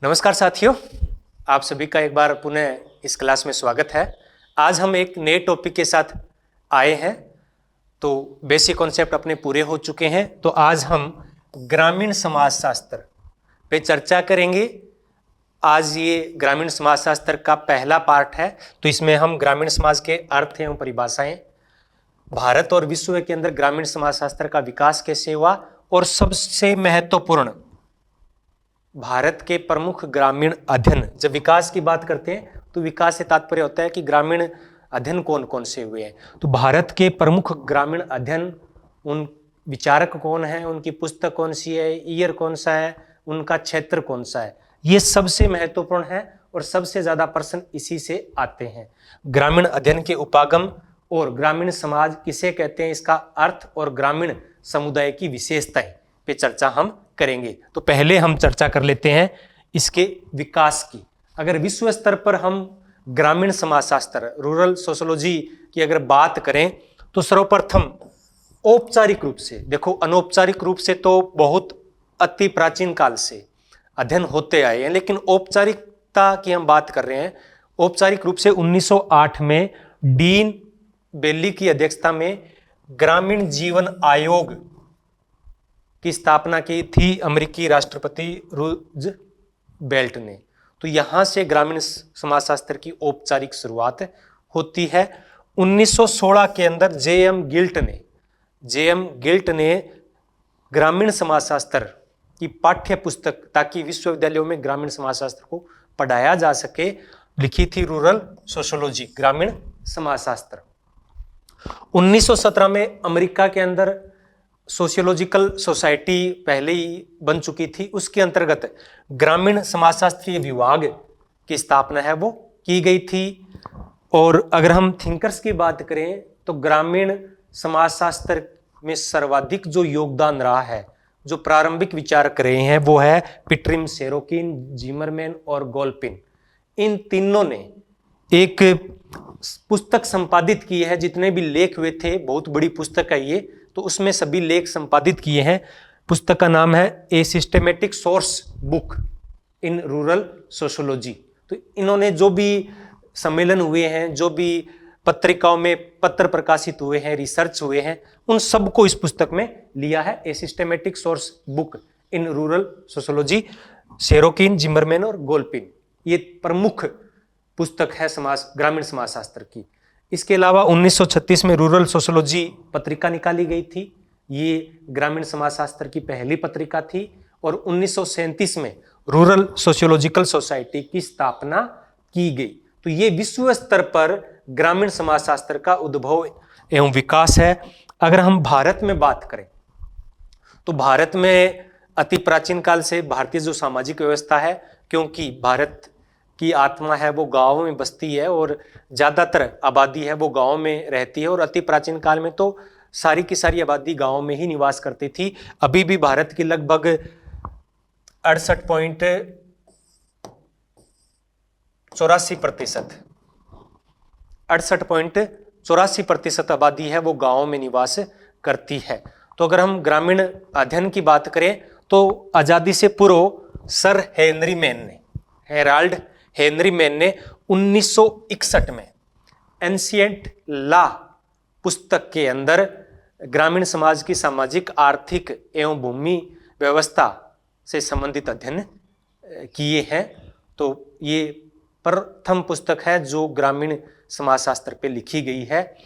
नमस्कार साथियों, आप सभी का एक बार पुनः इस क्लास में स्वागत है। आज हम एक नए टॉपिक के साथ आए हैं। तो बेसिक कॉन्सेप्ट अपने पूरे हो चुके हैं, तो आज हम ग्रामीण समाजशास्त्र पे चर्चा करेंगे। आज ये ग्रामीण समाजशास्त्र का पहला पार्ट है, तो इसमें हम ग्रामीण समाज के अर्थ एवं परिभाषाएं, भारत और विश्व के अंदर ग्रामीण समाजशास्त्र का विकास कैसे हुआ, और सबसे महत्वपूर्ण भारत के प्रमुख ग्रामीण अध्ययन। जब विकास की बात करते हैं तो विकास से तात्पर्य होता है कि ग्रामीण अध्ययन कौन कौन से हुए हैं। तो भारत के प्रमुख ग्रामीण अध्ययन, उन विचारक कौन है, उनकी पुस्तक कौन सी है, ईयर कौन सा है, उनका क्षेत्र कौन सा है, ये सबसे महत्वपूर्ण है और सबसे ज्यादा प्रश्न इसी से आते हैं। ग्रामीण अध्ययन के उपागम और ग्रामीण समाज किसे कहते हैं, इसका अर्थ और ग्रामीण समुदाय की विशेषताएं पे चर्चा हम करेंगे। तो पहले हम चर्चा कर लेते हैं इसके विकास की। अगर विश्व स्तर पर हम ग्रामीण समाजशास्त्र, रूरल सोशियोलॉजी की अगर बात करें तो सर्वप्रथम औपचारिक रूप से, देखो अनौपचारिक रूप से तो बहुत अति प्राचीन काल से अध्ययन होते आए हैं, लेकिन औपचारिकता की हम बात कर रहे हैं। औपचारिक रूप से 1908 में डीन बेली की अध्यक्षता में ग्रामीण जीवन आयोग की स्थापना की थी अमेरिकी राष्ट्रपति रूजवेल्ट ने। तो यहां से ग्रामीण समाजशास्त्र की औपचारिक शुरुआत होती है। 1916 के अंदर जे.एम. गिल्ट ने ग्रामीण समाजशास्त्र की पाठ्य पुस्तक, ताकि विश्वविद्यालयों में ग्रामीण समाजशास्त्र को पढ़ाया जा सके, लिखी थी रूरल सोशियोलॉजी, ग्रामीण समाजशास्त्र। 1917 में अमेरिका के अंदर सोशियोलॉजिकल सोसाइटी पहले ही बन चुकी थी, उसके अंतर्गत ग्रामीण समाजशास्त्रीय विभाग की स्थापना है वो की गई थी। और अगर हम थिंकर्स की बात करें तो ग्रामीण समाजशास्त्र में सर्वाधिक जो योगदान रहा है, जो प्रारंभिक विचारक रहे हैं, वो है पिटरिम, सेरोकिन, जिमरमैन और गोल्पिन। इन तीनों ने एक पुस्तक संपादित की है। जितने भी लेख हुए थे, बहुत बड़ी पुस्तक है ये, तो उसमें सभी लेख संपादित किए हैं। पुस्तक का नाम है a systematic source book in rural sociology. तो इन्होंने जो भी सम्मेलन हुए हैं, जो भी पत्रिकाओं में पत्र प्रकाशित हुए हैं, रिसर्च हुए हैं, उन सबको इस पुस्तक में लिया है। A systematic source book in rural sociology, Sorokin, Zimmerman और गोल्पिन, ये प्रमुख पुस्तक है ग्रामीण समाजशास्त्र की। इसके अलावा 1936 में रूरल सोशियोलॉजी पत्रिका निकाली गई थी। ये ग्रामीण समाजशास्त्र की पहली पत्रिका थी। और 1937 में रूरल सोशियोलॉजिकल सोसाइटी की स्थापना की गई। तो ये विश्व स्तर पर ग्रामीण समाजशास्त्र का उद्भव एवं विकास है। अगर हम भारत में बात करें तो भारत में अति प्राचीन काल से भारतीय जो सामाजिक व्यवस्था है, क्योंकि भारत की आत्मा है वो गांवों में बसती है और ज्यादातर आबादी है वो गांवों में रहती है, और अति प्राचीन काल में तो सारी की सारी आबादी गांवों में ही निवास करती थी। अभी भी भारत की लगभग 68.84% आबादी है वो गांवों में निवास करती है। तो अगर हम ग्रामीण अध्ययन की बात करें तो आजादी से पूर्व सर हेराल्ड हेनरी मैन ने 1961 में एंशिएंट लॉ पुस्तक के अंदर ग्रामीण समाज की सामाजिक, आर्थिक एवं भूमि व्यवस्था से संबंधित अध्ययन किए हैं। तो ये प्रथम पुस्तक है जो ग्रामीण समाजशास्त्र पे लिखी गई है।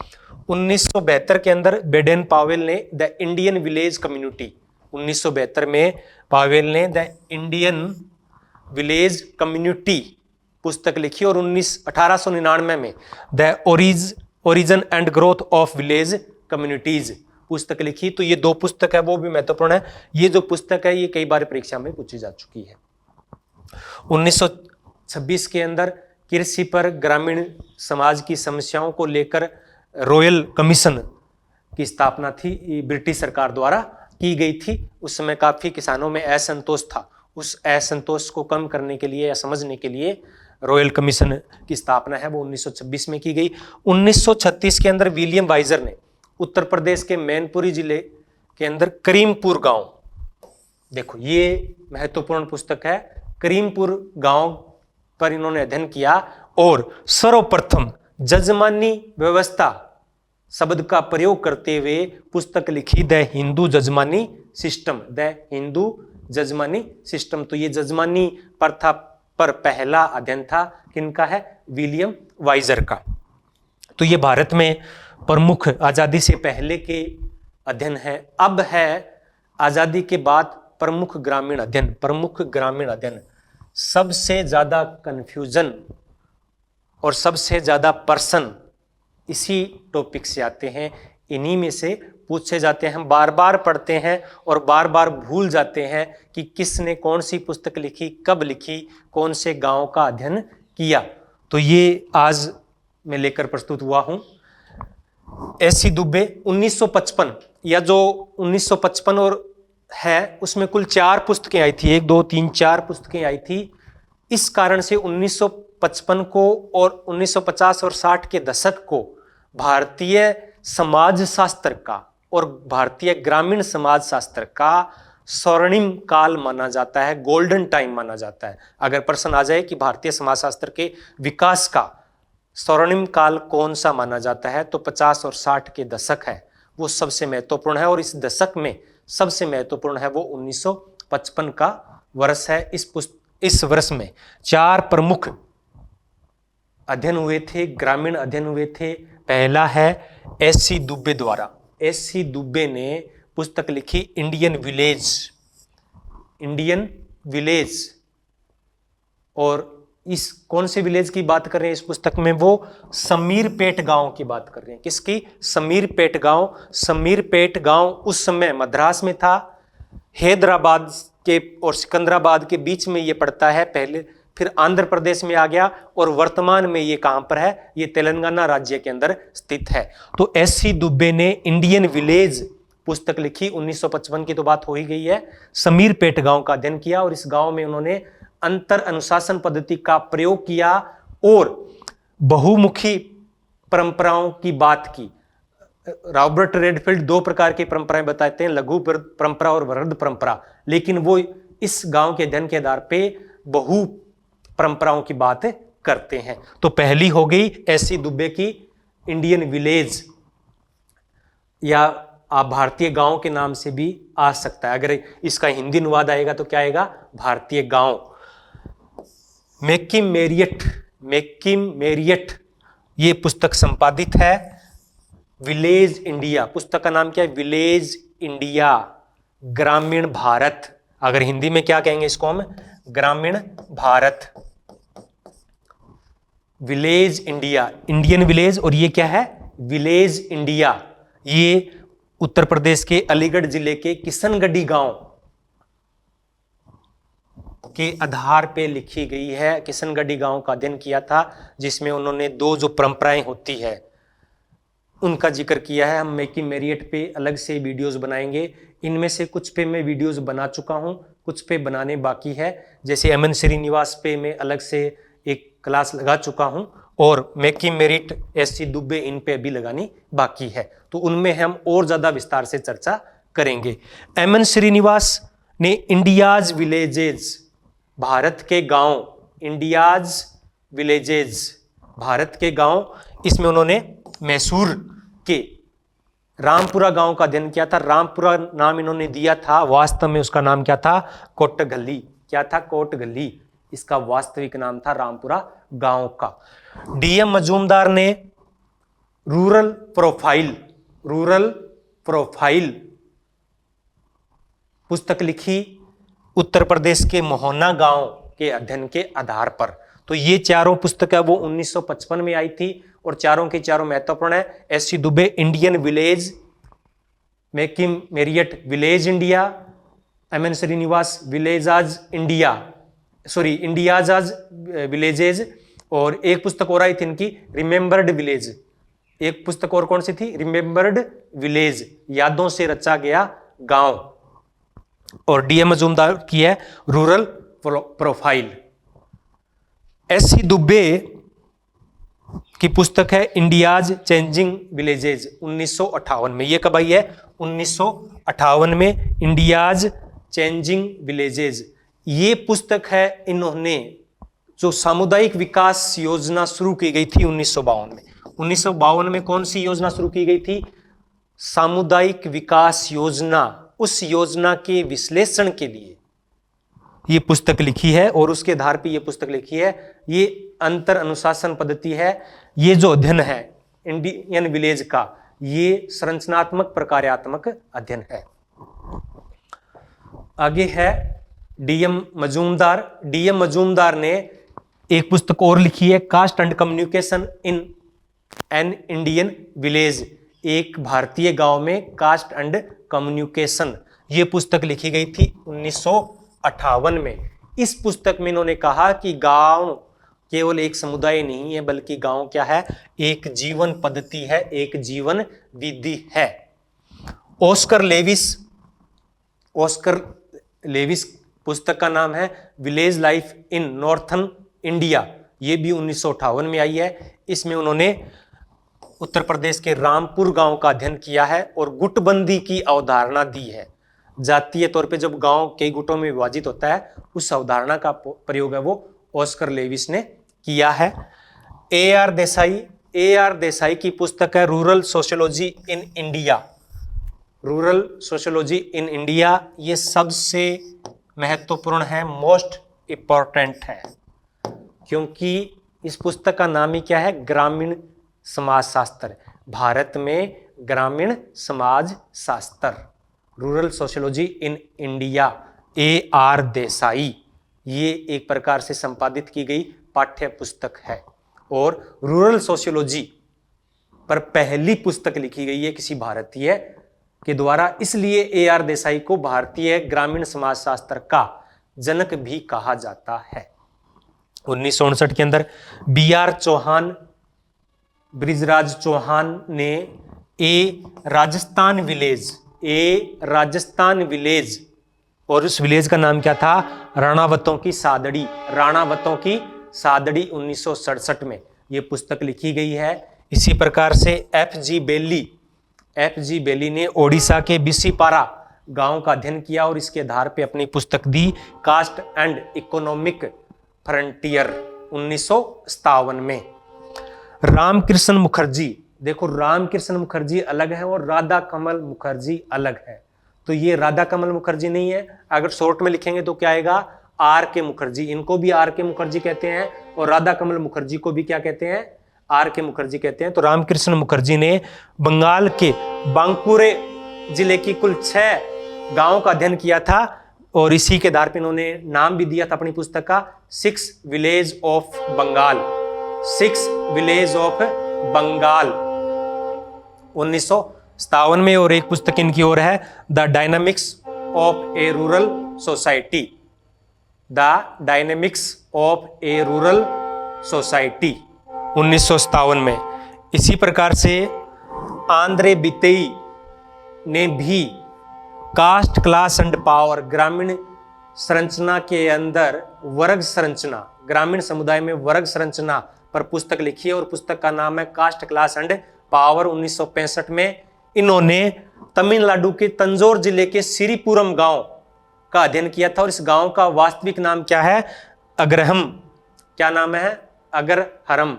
1972 के अंदर बेडेन पावेल ने द इंडियन विलेज कम्युनिटी, 1972 में पावेल ने द इंडियन विलेज कम्युनिटी पुस्तक लिखी, और 1899 में the origin and growth of village communities पुस्तक लिखी। तो ये दो पुस्तक है, वो भी महत्वपूर्ण है। ये जो पुस्तक है ये कई बार परीक्षा में पूछी जा चुकी है। 1926 के अंदर कृषि पर ग्रामीण समाज की समस्याओं को लेकर रॉयल कमीशन की स्थापना थी, ब्रिटिश सरकार द्वारा की गई थी। उस समय काफी किसानों में असंतोष था। उस असंतोष को कम करने के लिए या समझने के लिए रॉयल कमीशन की स्थापना है वो 1926 में की गई। 1936 के अंदर विलियम वाइजर ने उत्तर प्रदेश के मैनपुरी जिले के अंदर करीमपुर गांव, देखो ये महत्वपूर्ण पुस्तक है, करीमपुर गांव पर इन्होंने अध्ययन किया और सर्वप्रथम जजमानी व्यवस्था शब्द का प्रयोग करते हुए पुस्तक लिखी the Hindu jajmani system, the Hindu jajmani system. तो ये जजमानी प्रथा पर पहला अध्ययन था किनका है? विलियम वाइजर का। तो ये भारत में प्रमुख आजादी से पहले के अध्ययन है। अब है आजादी के बाद प्रमुख ग्रामीण अध्ययन। प्रमुख ग्रामीण अध्ययन सबसे ज्यादा कंफ्यूजन और सबसे ज्यादा प्रश्न इसी टॉपिक से आते हैं, इन्हीं में से पूछे जाते हैं। हम बार बार पढ़ते हैं और बार बार भूल जाते हैं कि किसने कौन सी पुस्तक लिखी, कब लिखी, कौन से गांव का अध्ययन किया। तो ये आज मैं लेकर प्रस्तुत हुआ हूं। एस.सी. दुबे 1955, या जो 1955 और है उसमें कुल 4 पुस्तकें आई थी, 1 2 3 4 पुस्तकें आई थी। इस कारण से 1955 को और 1950 और 60 के दशक को भारतीय समाज शास्त्र का और भारतीय ग्रामीण समाज शास्त्र का स्वर्णिम काल माना जाता है, गोल्डन टाइम माना जाता है। अगर प्रश्न आ जाए कि भारतीय समाज शास्त्र के विकास का स्वर्णिम काल कौन सा माना जाता है, तो 50 और 60 के दशक है, वो सबसे महत्वपूर्ण है। और इस दशक में सबसे महत्वपूर्ण है वो 1955 का वर्ष है। इस वर्ष में 4 प्रमुख अध्ययन हुए थे, ग्रामीण अध्ययन हुए थे। पहला है एस.सी. दुबे द्वारा। एस.सी. दुबे ने पुस्तक लिखी इंडियन विलेज। इंडियन विलेज, और इस कौन से विलेज की बात कर रहे हैं इस पुस्तक में? वो समीरपेट गांव की बात कर रहे हैं। किसकी? समीरपेट गांव। समीरपेट गांव उस समय मद्रास में था, हैदराबाद के और सिकंदराबाद के बीच में ये पड़ता है पहले, फिर आंध्र प्रदेश में आ गया और वर्तमान में ये कहां पर है? ये तेलंगाना राज्य के अंदर स्थित है। तो एस.सी. दुबे ने इंडियन विलेज पुस्तक लिखी। 1955 की तो बात हो ही गई है। समीरपेट गांव का अध्ययन किया और इस गांव में उन्होंने अंतर अनुशासन पद्धति का प्रयोग किया और बहुमुखी परंपराओं की बात की। रॉबर्ट रेडफील्ड 2 प्रकार की परंपराएं बताते हैं, लघु परंपरा और वृहद परंपरा, लेकिन वो इस गांव के अध्ययन के आधार पे बहु परंपराओं की बात करते हैं। तो पहली हो गई एस.सी. दुबे की इंडियन विलेज, या आप भारतीय गांव के नाम से भी आ सकता है। अगर इसका हिंदी अनुवाद आएगा तो क्या आएगा? भारतीय गांव। मैकिम मेरियट ये पुस्तक संपादित है। विलेज इंडिया, पुस्तक का नाम क्या है? विलेज इंडिया, ग्रामीण भारत। अगर हिंदी में क्या कहेंगे इसको हम? ग्रामीण Bharat. Village India, Indian village, और ये क्या है? Village India. ये उत्तर प्रदेश के अलीगढ़ जिले के किशनगढ़ी गांव के आधार पे लिखी गई है। किशनगढ़ी गांव का अध्ययन किया था, जिसमें उन्होंने 2 जो परंपराएं होती है उनका जिक्र किया है। हम मैकिम मेरियट पे अलग से वीडियोस बनाएंगे। इनमें से कुछ पे मैं वीडियोस बना चुका हूं, कुछ पे बनाने बाकी है। जैसे एम.एन. श्रीनिवास पे मैं अलग से एक क्लास लगा चुका हूं और मैकिम मेरिट, एस.सी. दुबे, इन पे अभी लगानी बाकी है। तो उनमें हम और ज्यादा विस्तार से चर्चा करेंगे। एम.एन. श्रीनिवास ने इंडियाज विलेजेस, भारत के गांव, इंडियाज विलेजेस, भारत के गांव, इसमें उन्होंने मैसूर के रामपुरा गांव का अध्ययन किया था। रामपुरा नाम इन्होंने दिया था, वास्तव में उसका नाम क्या था? कोटगली। क्या था? कोटगली। इसका वास्तविक नाम था रामपुरा गांव का। डी.एम. मजूमदार ने रूरल प्रोफाइल पुस्तक लिखी उत्तर प्रदेश के मोहना गांव के अध्ययन के आधार पर। तो ये चारों पुस्तकें वो 1955 में आई थी और चारों के चारों महत्वपूर्ण है। S C. Dube Indian village, McKim Marriott village India, M N. Srinivas villages India, sorry India's आज विलेजेज, और एक पुस्तक और आई थी इनकी, रिमेंबर्ड विलेज। एक पुस्तक और कौन सी थी? रिमेंबर्ड विलेज, यादों से रचा गया गांव। और डी.एम. मजूमदार की है रूरल प्रोफाइल। एस.सी. दुबे की पुस्तक है इंडियाज चेंजिंग विलेजेज, 1958 में। ये कब आई है? 1958 में इंडियाज चेंजिंग विलेजेज। ये पुस्तक है, इन्होंने जो सामुदायिक विकास योजना शुरू की गई थी 1952 में। 1952 में कौन सी योजना शुरू की गई थी? सामुदायिक विकास योजना। उस योजना के विश्लेषण के लिए ये पुस्तक लिखी है और उसके आधार पर ये पुस्तक लिखी है। ये अंतर अनुशासन पद्धति है। ये जो अध्ययन है इंडियन विलेज का, ये संरचनात्मक प्रकार्यात्मक अध्ययन है। आगे है डीएम मजूमदार। डीएम मजूमदार ने एक पुस्तक और लिखी है, caste and communication in an Indian village. एक भारतीय गांव में कास्ट एंड कम्युनिकेशन, ये पुस्तक लिखी गई थी 1958 में। इस पुस्तक में इन्होंने कहा कि गांव केवल एक समुदाय नहीं है, बल्कि गांव क्या है? एक जीवन पद्धति है, एक जीवन विधि है। ऑस्कर लेविस पुस्तक का नाम है village life in northern India. ये भी 1958 में आई है। इसमें उन्होंने उत्तर प्रदेश के रामपुर गांव का अध्ययन किया है और गुटबंदी की अवधारणा दी है। जातीय तौर पे जब गांव कई गुटों में विभाजित होता है, उस अवधारणा का प्रयोग है वो ऑस्कर लेविस ने किया है। ए आर देसाई की पुस्तक है rural sociology in India. Rural sociology in India ये सबसे महत्वपूर्ण है, मोस्ट इंपॉर्टेंट है, क्योंकि इस पुस्तक का नाम ही क्या है? ग्रामीण समाज शास्त्र। भारत में ग्रामीण समाज शास्त्र, rural sociology in India, A R Desai. ये एक प्रकार से संपादित की गई पाठ्य पुस्तक है और रूरल सोशियोलॉजी पर पहली पुस्तक लिखी गई है किसी भारतीय के द्वारा। इसलिए ए आर देसाई को भारतीय ग्रामीण समाज शास्त्र का जनक भी कहा जाता है। 1959 के अंदर बी आर चौहान, ब्रिजराज चौहान ने ए राजस्थान विलेज, और उस विलेज का नाम क्या था? राणावतों की सादड़ी। 1967 में ये पुस्तक लिखी गई है। इसी प्रकार से एफ जी बेली ने ओडिशा के बिसीपारा गांव का अध्ययन किया और इसके आधार पे अपनी पुस्तक दी कास्ट एंड इकोनॉमिक फ्रंटियर 1957 में। रामकृष्ण मुखर्जी, देखो रामकृष्ण मुखर्जी अलग है और राधा कमल मुखर्जी अलग है। तो ये राधा कमल मुखर्जी नहीं है, अगर शॉर्ट में लिखेंगे तो क्या आएगा? आर के मुखर्जी। इनको भी आर के मुखर्जी कहते हैं और राधा कमल मुखर्जी को भी क्या कहते हैं? आर के मुखर्जी कहते हैं। तो रामकृष्ण मुखर्जी ने बंगाल के बांकुरे जिले की कुल 6 गांवों का अध्ययन किया था और इसी के आधार पर इन्होंने नाम भी दिया था अपनी पुस्तक का 6 village of Bengal. 6 village of Bengal 1957 में। और एक पुस्तक इनकी और है the dynamics of a rural society. The dynamics of a rural society 1957 में। इसी प्रकार से आंद्रे बितेई ने भी कास्ट क्लास एंड पावर, ग्रामीण संरचना के अंदर वर्ग संरचना, ग्रामीण समुदाय में वर्ग संरचना पर पुस्तक लिखी है और पुस्तक का नाम है कास्ट क्लास एंड पावर। 1965 में इन्होंने तमिलनाडु के तंजौर जिले के सिरीपुरम गांव का अध्ययन किया था और इस गांव का वास्तविक नाम क्या है? अग्रहम। क्या नाम है? अग्रहरम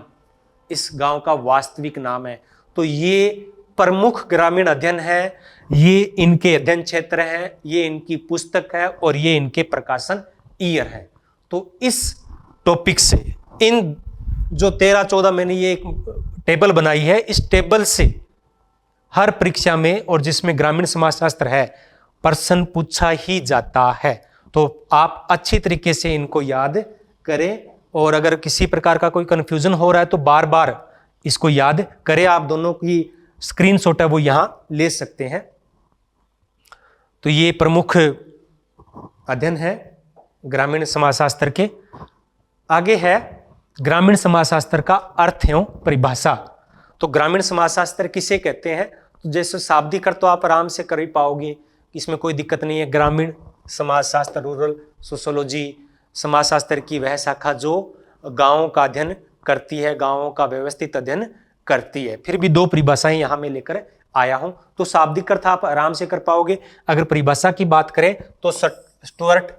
इस गांव का वास्तविक नाम है। तो ये प्रमुख ग्रामीण अध्ययन है, ये इनके अध्ययन क्षेत्र है, ये इनकी पुस्तक है और ये इनके प्रकाशन ईयर है। तो इस टॉपिक से इन जो 13-14 मैंने ये एक टेबल बनाई है, इस टेबल से हर परीक्षा में और जिसमें ग्रामीण समाजशास्त्र है प्रश्न पूछा ही जाता है। तो आप अच्छी तरीके से इनको याद करें और अगर किसी प्रकार का कोई कंफ्यूजन हो रहा है तो बार बार इसको याद करें। आप दोनों की स्क्रीनशॉट है वो यहां ले सकते हैं। तो ये प्रमुख अध्ययन है ग्रामीण समाजशास्त्र के। आगे है ग्रामीण समाजशास्त्र का अर्थ एवं परिभाषा। तो ग्रामीण समाजशास्त्र किसे कहते हैं? तो जैसे शाब्दिक अर्थ तो आप आराम से कर ही पाओगे, इसमें कोई दिक्कत नहीं है। ग्रामीण समाजशास्त्र, रूरल सोशियोलॉजी, समाजशास्त्र की वह शाखा जो गांवों का अध्ययन करती है, गांवों का व्यवस्थित अध्ययन करती है। फिर भी 2 परिभाषाएं यहां मैं लेकर आया हूं, तो शाब्दिक अर्थ आप आराम से कर पाओगे। अगर परिभाषा की बात करें तो स्टुअर्ट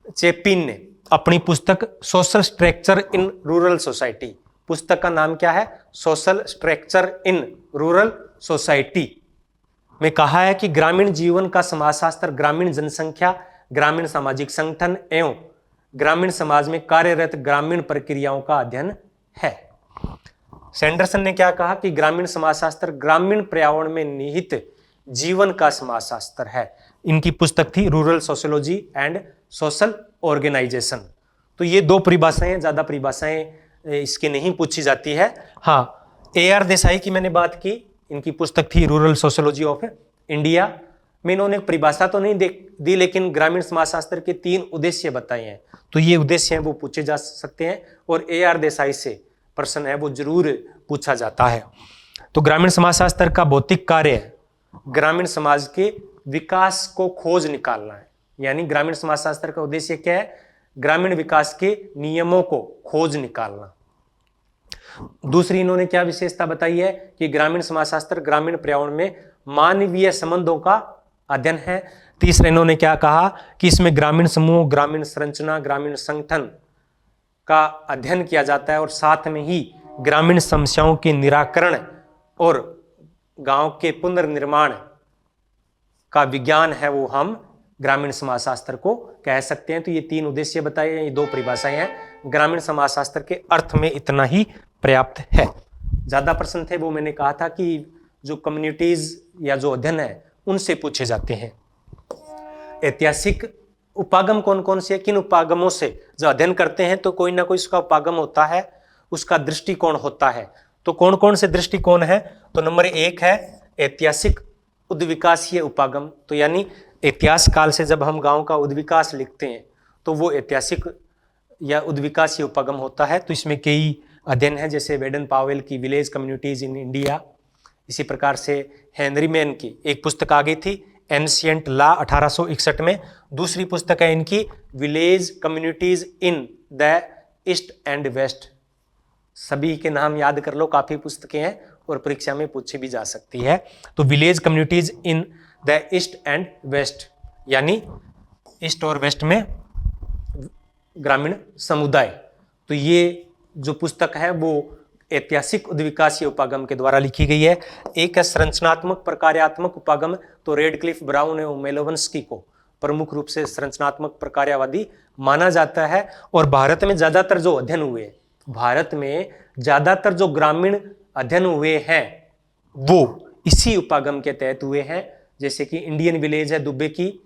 चेपिन ने अपनी पुस्तक social structure in rural society, पुस्तक का नाम क्या है? Social structure in rural society में कहा है कि ग्रामीण जीवन का समाजशास्त्र ग्रामीण जनसंख्या, ग्रामीण सामाजिक संगठन एवं ग्रामीण समाज में कार्यरत ग्रामीण प्रक्रियाओं का अध्ययन है। सैंडरसन ने क्या कहा कि ग्रामीण समाजशास्त्र ग्रामीण पर्यावरण में निहित जीवन का समाजशास्त्र है। इनकी पुस्तक थी rural sociology and social organisation. तो ये दो परिभाषाएं, ज्यादा परिभाषाएं इसकी नहीं पूछी जाती है। हाँ, AR देसाई की मैंने बात की, इनकी पुस्तक थी रूरल सोशियोलॉजी ऑफ इंडिया में इन्होंने परिभाषा तो नहीं दी, लेकिन ग्रामीण समाजशास्त्र के 3 उद्देश्य बताए हैं। तो ये उद्देश्य हैं वो पूछे जा सकते हैं, और AR देसाई से प्रश्न है वो जरूर पूछा जाता है। तो ग्रामीण समाजशास्त्र का भौतिक कार्य है ग्रामीण समाज के विकास को खोज निकालना है। यानी ग्रामीण समाजशास्त्र का उद्देश्य क्या है? ग्रामीण विकास के नियमों को खोज निकालना। दूसरी इन्होंने क्या विशेषता बताई है कि ग्रामीण समाजशास्त्र ग्रामीण पर्यावरण में मानवीय संबंधों का अध्ययन है। तीसरा इन्होंने क्या कहा कि इसमें ग्रामीण समूह, ग्रामीण संरचना, ग्रामीण संगठन का अध्ययन किया जाता है, और साथ में ही ग्रामीण समस्याओं के निराकरण और गांव के पुनर्निर्माण का विज्ञान है वो हम ग्रामीण समाजशास्त्र को कह सकते हैं। तो ये 3 उद्देश्य बताए हैं, ये 2 परिभाषाएं हैं। ग्रामीण समाजशास्त्र के अर्थ में इतना ही पर्याप्त है। ज्यादा प्रश्न थे वो मैंने कहा था कि जो कम्युनिटीज या जो अध्ययन है उनसे पूछे जाते हैं। ऐतिहासिक उपागम कौन कौन से, किन उपागमों से जो अध्ययन करते हैं तो कोई ना कोई उसका उपागम होता है, उसका दृष्टिकोण होता है। तो कौन कौन से दृष्टिकोण है? तो नंबर 1 है ऐतिहासिक उद्विकासीय उपागम। तो यानी इतिहास काल से जब हम गांव का उद्विकास लिखते हैं तो वो ऐतिहासिक या उद्विकासीय उपागम होता है। तो इसमें कई अध्ययन है, जैसे वेडन पावेल की विलेज कम्युनिटीज इन इंडिया। इसी प्रकार से हेनरी मैन की एक पुस्तक आ गई थी एंशिएंट लॉ 1861 में। दूसरी पुस्तक है इनकी village communities in the east and west. सभी के नाम याद कर लो, काफी पुस्तकें हैं और परीक्षा में पूछी भी जा सकती है। तो village communities in the east and west, यानी ईस्ट और वेस्ट में ग्रामीण समुदाय। तो ये जो पुस्तक है वो ऐतिहासिक उद्विकासीय उपागम के द्वारा लिखी गई है। एक है संरचनात्मक प्रकार्यात्मक उपागम। तो रेडक्लिफ, ब्राउन एवं मेलोवंस्की को प्रमुख रूप से संरचनात्मक प्रकार्यवादी माना जाता है। और भारत में ज्यादातर जो अध्ययन हुए, भारत में ज्यादातर जो ग्रामीण अध्ययन हुए हैं वो इसी उपागम के तहत हुए हैं। जैसे कि इंडियन विलेज है दुबे की,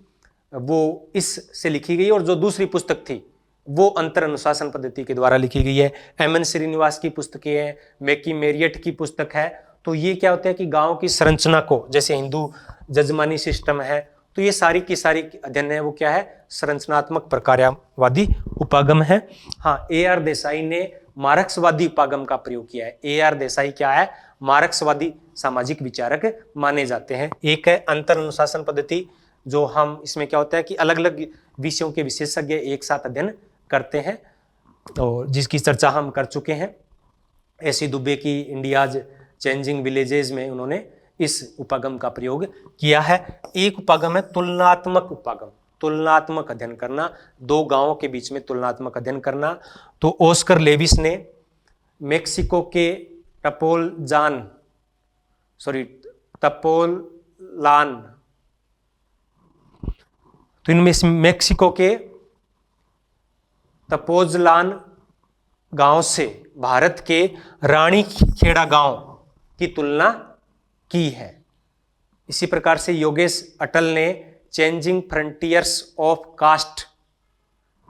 वो इससे लिखी गई, और जो दूसरी पुस्तक थी वो अंतर अनुशासन पद्धति के द्वारा लिखी गई है। MN श्रीनिवास की पुस्तकें हैं, मैकी मेरियट की पुस्तक है। तो ये क्या होता है कि गांव की संरचना को, जैसे हिंदू जजमानी सिस्टम है, तो ये सारी की सारी अध्ययन है वो क्या है? संरचनात्मक प्रकार्यवादी उपागम है। हाँ, AR देसाई ने मार्क्सवादी उपागम का प्रयोग किया है। AR देसाई क्या है? मार्क्सवादी सामाजिक विचारक माने जाते हैं। एक है अंतर अनुशासन पद्धति, जो हम इसमें क्या होता है कि अलग अलग विषयों के विशेषज्ञ एक साथ अध्ययन करते हैं, और जिसकी चर्चा हम कर चुके हैं। ऐसी दुबे की इंडियाज चेंजिंग विलेजेस में उन्होंने इस उपागम का प्रयोग किया है। एक उपागम है तुलनात्मक उपागम, तुलनात्मक अध्ययन करना, 2 गांवों के बीच में तुलनात्मक अध्ययन करना। तो ऑस्कर लेविस ने मेक्सिको के टपोलान तो इनमें मेक्सिको के तपोजलान गांव से भारत के रानी खेड़ा गांव की तुलना की है। इसी प्रकार से योगेश अटल ने चेंजिंग फ्रंटियर्स ऑफ कास्ट,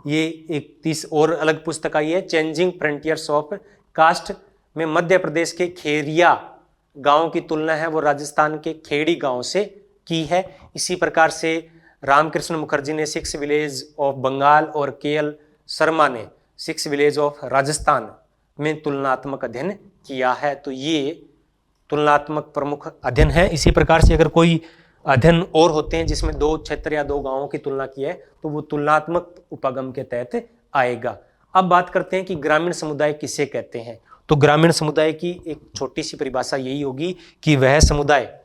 ये एक 30 और अलग पुस्तक आई है, चेंजिंग फ्रंटियर्स ऑफ कास्ट में मध्य प्रदेश के खेरिया गांव की तुलना है वो राजस्थान के खेड़ी गांव से की है। इसी प्रकार से रामकृष्ण मुखर्जी ने 6 विलेज ऑफ बंगाल और KL शर्मा ने 6 विलेज ऑफ राजस्थान में तुलनात्मक अध्ययन किया है। तो ये तुलनात्मक प्रमुख अध्ययन है। इसी प्रकार से अगर कोई अध्ययन और होते हैं जिसमें 2 क्षेत्र या 2 गांवों की तुलना की है तो वो तुलनात्मक उपागम के तहत आएगा। अब बात करते हैं कि ग्रामीण समुदाय किसे कहते हैं। तो ग्रामीण समुदाय की एक छोटी सी परिभाषा यही होगी कि वह समुदाय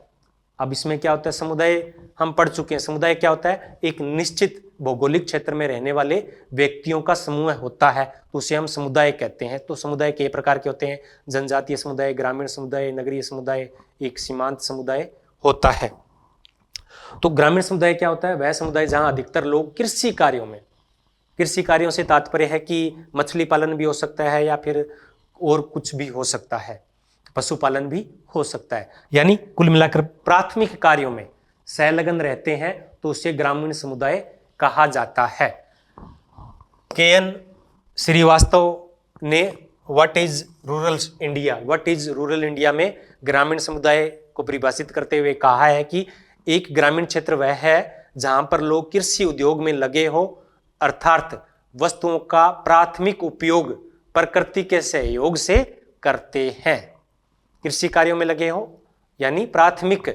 अब इसमें क्या होता है, समुदाय हम पढ़ चुके हैं। समुदाय क्या होता है, एक निश्चित भौगोलिक क्षेत्र में रहने वाले व्यक्तियों का समूह होता है, तो उसे हम समुदाय कहते हैं। तो समुदाय कई प्रकार के होते हैं, जनजातीय समुदाय, ग्रामीण समुदाय, नगरीय समुदाय, एक सीमांत समुदाय होता है। तो ग्रामीण समुदाय क्या होता है, वह समुदाय जहां अधिकतर लोग कृषि कार्यों से तात्पर्य है कि मछली पालन भी हो सकता है या फिर और कुछ भी हो सकता है, पशुपालन भी हो सकता है, यानी कुल मिलाकर प्राथमिक कार्यों में संलग्न रहते हैं, तो उसे ग्रामीण समुदाय कहा जाता है। के.एन. श्रीवास्तव ने व्हाट इज रूरल इंडिया में ग्रामीण समुदाय को परिभाषित करते हुए कहा है कि एक ग्रामीण क्षेत्र वह है जहां पर लोग कृषि उद्योग में लगे हो, अर्थात वस्तुओं का प्राथमिक उपयोग प्रकृति के सहयोग से करते हैं। कृषि कार्यों में लगे हो यानी प्राथमिक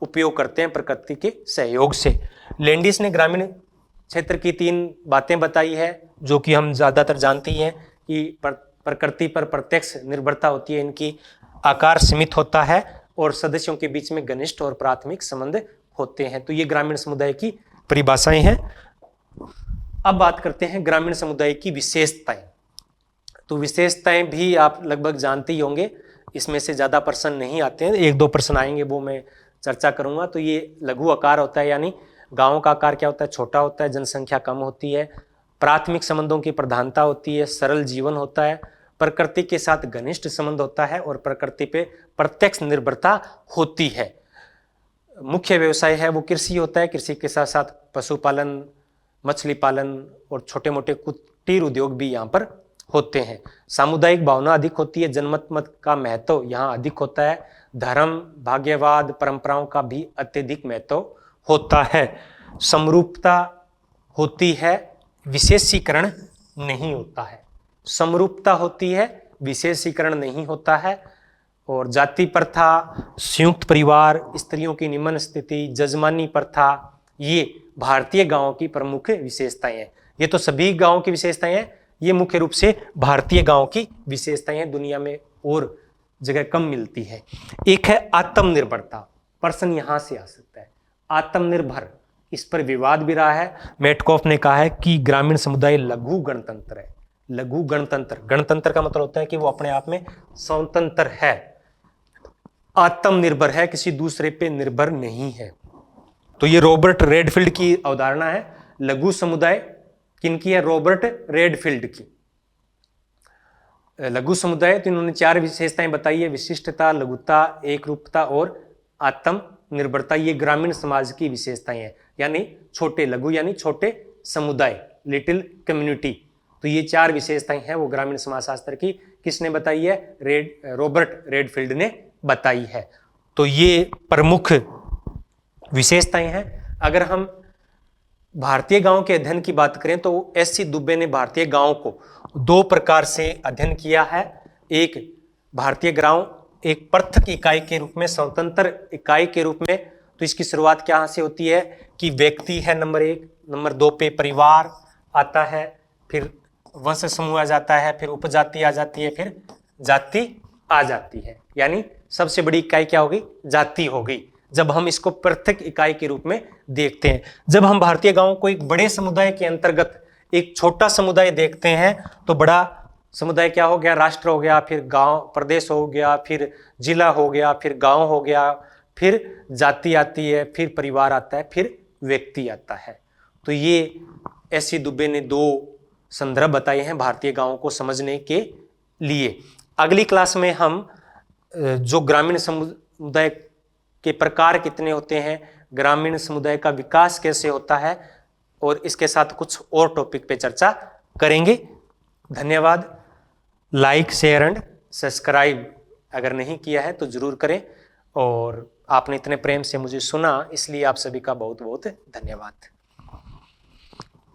उपयोग करते हैं प्रकृति के सहयोग से। लैंडिस ने ग्रामीण क्षेत्र की 3 बातें बताई है जो कि हम ज्यादातर जानते ही हैं कि प्रकृति पर प्रत्यक्ष निर्भरता होती है, इनकी आकार सीमित होता है और सदस्यों के बीच में घनिष्ठ और प्राथमिक संबंध होते हैं। तो ये ग्रामीण समुदाय की परिभाषाएं हैं। अब बात करते हैं ग्रामीण समुदाय की विशेषताएं। तो विशेषताएं भी आप लगभग जानते ही होंगे, इसमें से ज़्यादा प्रश्न नहीं आते हैं, 1-2 प्रश्न आएंगे वो मैं चर्चा करूंगा। तो ये लघु आकार होता है, यानी गाँव का आकार क्या होता है, छोटा होता है, जनसंख्या कम होती है, प्राथमिक संबंधों की प्रधानता होती है, सरल जीवन होता है, प्रकृति के साथ घनिष्ठ संबंध होता है और प्रकृति पे प्रत्यक्ष निर्भरता होती है। मुख्य व्यवसाय है वो कृषि होता है, कृषि के साथ साथ पशुपालन, मछली पालन और छोटे मोटे कुटीर उद्योग भी यहाँ पर होते हैं। सामुदायिक भावना अधिक होती है, जनमत मत का महत्व यहाँ अधिक होता है, धर्म, भाग्यवाद, परंपराओं का भी अत्यधिक महत्व होता है, समरूपता होती है, विशेषीकरण नहीं होता है। समरूपता होती है, विशेषीकरण नहीं होता है। और जाति प्रथा, संयुक्त परिवार, स्त्रियों की निम्न स्थिति, जजमानी प्रथा, ये भारतीय गांवों की प्रमुख विशेषताएं हैं। ये तो सभी गांवों की विशेषताएं हैं, ये मुख्य रूप से भारतीय गांवों की विशेषताएं हैं, दुनिया में और जगह कम मिलती है। एक है आत्मनिर्भरता, प्रश्न यहां से आ सकता है, आत्मनिर्भर, इस पर विवाद भी रहा है। मेटकॉफ ने कहा है कि ग्रामीण समुदाय लघु गणतंत्र है। लघु गणतंत्र, गणतंत्र का मतलब होता है कि वो अपने आप में स्वतंत्र है, आत्मनिर्भर है, किसी दूसरे पे निर्भर नहीं है। तो ये रॉबर्ट रेडफील्ड की अवधारणा है। लघु समुदाय किनकी है, रॉबर्ट रेडफील्ड की। लघु समुदाय तो इन्होंने 4 विशेषताएं बताई है, विशिष्टता, लघुता, एकरूपता और आत्मनिर्भरता। ये ग्रामीण समाज की विशेषताएं हैं, यानी छोटे, लघु यानी छोटे समुदाय, लिटिल कम्युनिटी। तो ये 4 विशेषताएं हैं वो ग्रामीण समाजशास्त्र की। किसने बताई है, रॉबर्ट रेडफील्ड ने बताई है। तो ये प्रमुख विशेषताएं हैं। अगर हम भारतीय गांव के अध्ययन की बात करें तो एस.सी. दुबे ने भारतीय गांव को 2 प्रकार से अध्ययन किया है। एक, भारतीय गांव एक पृथक इकाई के रूप में, स्वतंत्र इकाई के रूप में। तो इसकी शुरुआत क्या से होती है कि व्यक्ति है नंबर 1, नंबर 2 पे परिवार आता है, फिर वंश समूह आ जाता है, फिर उपजाति आ जाती है, फिर जाति आ जाती है। यानी सबसे बड़ी इकाई क्या होगी, जाति होगी, जब हम इसको पृथक इकाई के रूप में देखते हैं। जब हम भारतीय गांवों को एक बड़े समुदाय के अंतर्गत एक छोटा समुदाय देखते हैं तो बड़ा समुदाय क्या हो गया, राष्ट्र हो गया, फिर गांव, प्रदेश हो गया, फिर जिला हो गया, फिर गांव हो गया, फिर जाति आती है, फिर परिवार आता है, फिर व्यक्ति आता है। तो ये एस.सी. दुबे ने 2 संदर्भ बताए हैं भारतीय गांवों को समझने के लिए। अगली क्लास में हम जो ग्रामीण समुदाय के प्रकार कितने होते हैं, ग्रामीण समुदाय का विकास कैसे होता है, और इसके साथ कुछ और टॉपिक पे चर्चा करेंगे। धन्यवाद। लाइक, शेयर एंड सब्सक्राइब अगर नहीं किया है तो जरूर करें, और आपने इतने प्रेम से मुझे सुना इसलिए आप सभी का बहुत बहुत धन्यवाद।